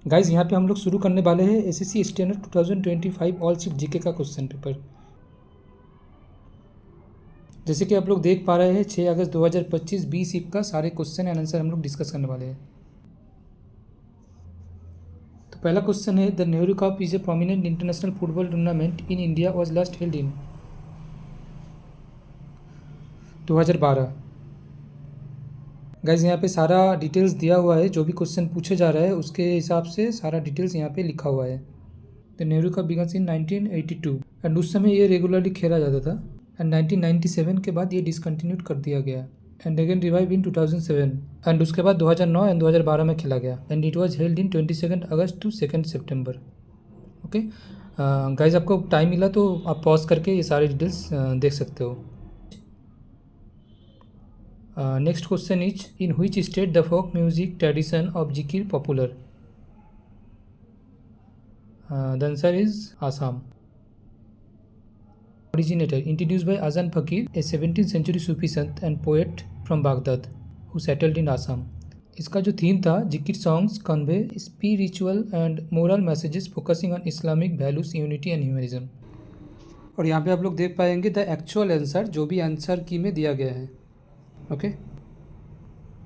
Guys यहाँ पे हम लोग शुरू करने वाले हैं SSC standard 2025 all shift GK का क्वेश्चन पेपर। जैसे कि आप लोग देख पा रहे हैं 6 अगस्त 2025 बी शिफ्ट का सारे क्वेश्चन एंड आंसर हम लोग डिस्कस करने वाले हैं। तो पहला क्वेश्चन है, the Nehru cup is a prominent international football tournament in India was last held in 2012। Guys यहाँ पे सारा डिटेल्स दिया हुआ है, जो भी क्वेश्चन पूछे जा रहा है उसके हिसाब से सारा डिटेल्स यहाँ पे लिखा हुआ है। The Nehru cup begins in 1982 and उस समय ये रेगुलरली खेला जाता था एंड 1997 के बाद ये डिसकंटिन्यूड कर दिया गया and again revive in 2007 and उसके बाद 2009 एंड 2012 में खेला गया and it was held in 22 August to 2 September. Okay guys, आपको टाइम मिला तो आप पॉज करके ये सारे डिटेल्स देख सकते हो। Next question is, in which state the folk music tradition of Zikir popular? The answer is Assam. Originator introduced by Azan Fakir, a 17th century Sufi sant and poet from Baghdad who settled in Assam. इसका जो theme था, Zikir songs convey spiritual and moral messages focusing on Islamic values, unity and humanism. और यहाँ पे आप लोग देख पाएंगे द एक्चुअल आंसर जो भी आंसर की में दिया गया है। Okay,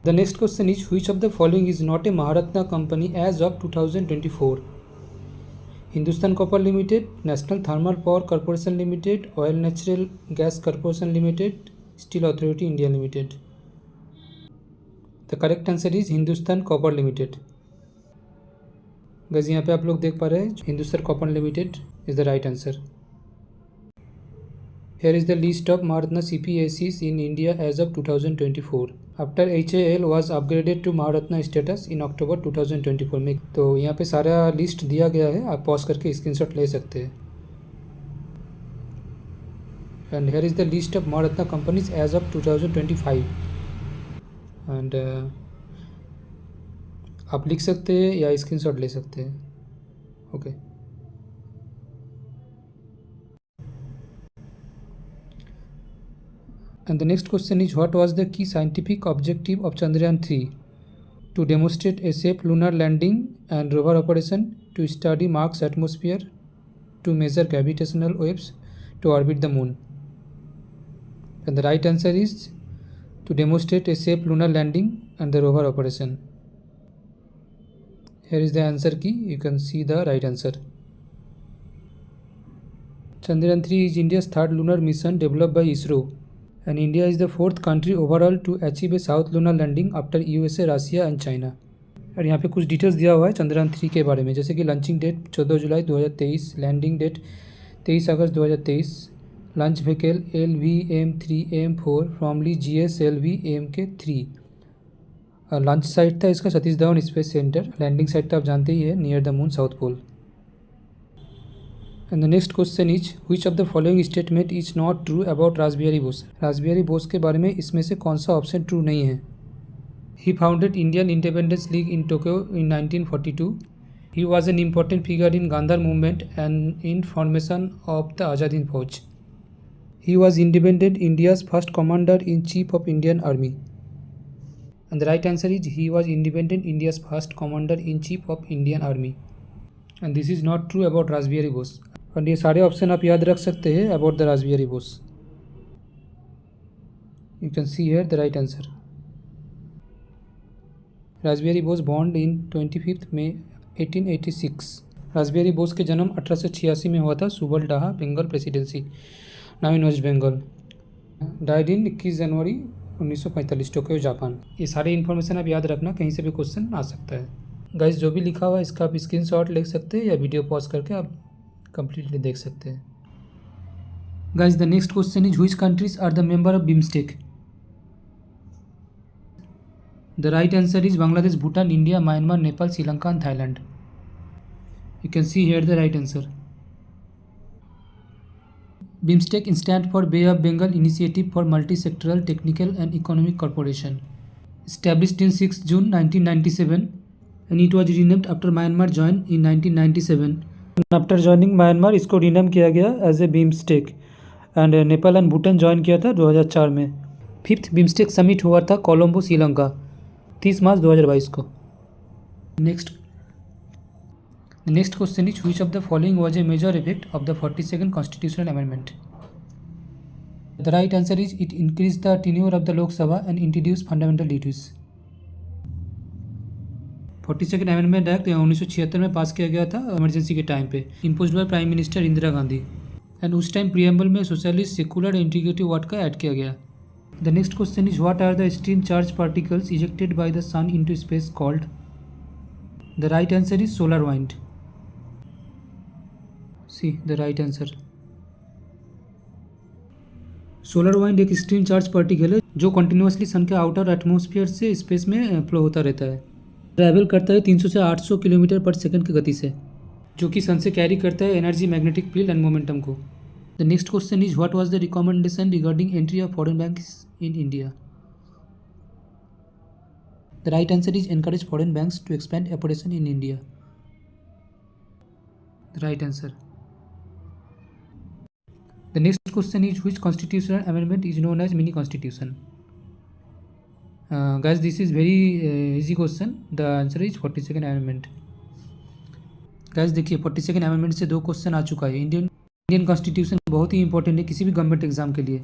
the next question is, which of the following is not a Maharatna company as of 2024? Hindustan Copper Limited, National Thermal Power Corporation Limited, Oil Natural Gas Corporation Limited, Steel Authority India Limited. The correct answer is Hindustan Copper Limited. Guys यहाँ पे आप लोग देख पा रहे हैं Hindustan Copper Limited is the right answer. Here is the list of Maharatna CPSEs in India as of 2024 after HAL was upgraded to Maharatna status in October 2024 में। तो यहाँ पे सारा लिस्ट दिया गया है, आप पॉज करके स्क्रीनशॉट ले सकते हैं। And here is the list of Maharatna companies as of 2025 and आप लिख सकते हैं या स्क्रीनशॉट ले सकते हैं। Okay, and the next question is, what was the key scientific objective of Chandrayaan 3? To demonstrate a safe lunar landing and rover operation, to study Mars atmosphere, to measure gravitational waves, to orbit the moon. And the right answer is to demonstrate a safe lunar landing and the rover operation. Here is the answer key, you can see the right answer. Chandrayaan 3 is India's third lunar mission developed by ISRO. And India is the fourth country overall to achieve a south lunar landing after USA, Russia and China. और यहाँ पे कुछ details दिया हुआ है चंद्रयान 3 के बारे में, जैसे कि लॉन्चिंग डेट 14 जुलाई 2023, लैंडिंग डेट 23 अगस्त 2023, launch vehicle LVM-3M4 formerly GSLV-AMK-3। Launch site था इसका Satish Dhawan Space Centre, landing site तो आप जानते ही है near the moon south pole. And the next question is, which of the following statement is not true about Rasbihari Bose? Rashbehari Bose के बारे में इसमें से कौन सा ऑप्शन ट्रू नहीं है? He founded Indian Independence League in Tokyo in 1942। He was an important figure in Ghadar movement and in formation of the Azad Hind Fauj. He was independent India's first commander in chief of Indian army. And the right answer is he was independent India's first commander in chief of Indian army and this is not true about Rasbihari Bose. और ये सारे option आप याद रख सकते हैं about the Rash Behari Bose. You can see here the right answer. Rash Behari Bose born in 25 May 1886। Rash Behari Bose के जन्म 1886 में हुआ था, Subaldaha Bengal presidency, now in West Bengal. Died in 21 January 1945, Tokyo Japan. ये सारी इन्फॉर्मेशन आप याद रखना, कहीं से भी क्वेश्चन आ सकता है। गाइस जो भी लिखा हुआ है इसका आप स्क्रीनशॉट ले सकते हैं या वीडियो पॉज करके आप कंप्लीटली देख सकते हैं। Guys the next question is, which countries are the member of BIMSTEC? The right answer is Bangladesh, Bhutan, India, Myanmar, Nepal, Sri Lanka and Thailand. You can see here the right answer. BIMSTEC stand for bay of Bengal initiative for multi sectoral technical and economic corporation, established in 6 June 1997 and it was renamed after Myanmar joined in 1997. After joining Myanmar इसको rename किया गया as a BIMSTEC and Nepal and Bhutan join किया था 2004 में। 5th BIMSTEC summit हुआ था कोलंबो, श्रीलंका 30 मार्च 2022 को। Next The next question is which of the following was a major effect of the 42nd Constitutional Amendment? The right answer is it increased the tenure of the Lok Sabha and introduced fundamental duties. 42nd amendment act 1976 में पास किया गया था emergency के time पे, imposed by prime minister Indira Gandhi, and उस time preamble में socialist secular integrative word का add किया गया. The next question is what are the extreme charge particles ejected by the sun into space called? The right answer is solar wind. See the right answer. Solar wind एक extreme charge particle है जो continuously sun के outer atmosphere से space में flow होता रहता है. Travel करता है 300 से 800 किलोमीटर पर सेकंड की गति से, जो कि सन से कैरी करता है energy, magnetic field and momentum को. The next question is what was the recommendation regarding entry of foreign banks in India? The right answer is encourage foreign banks to expand operation in India. The right answer. The next question is which constitutional amendment is known as mini constitution? Guys, this is very easy question. The answer is 42nd amendment. Guys, देखिए 42nd amendment से 2 question आ चुका है. Indian constitution बहुत ही important है किसी भी government exam के लिए.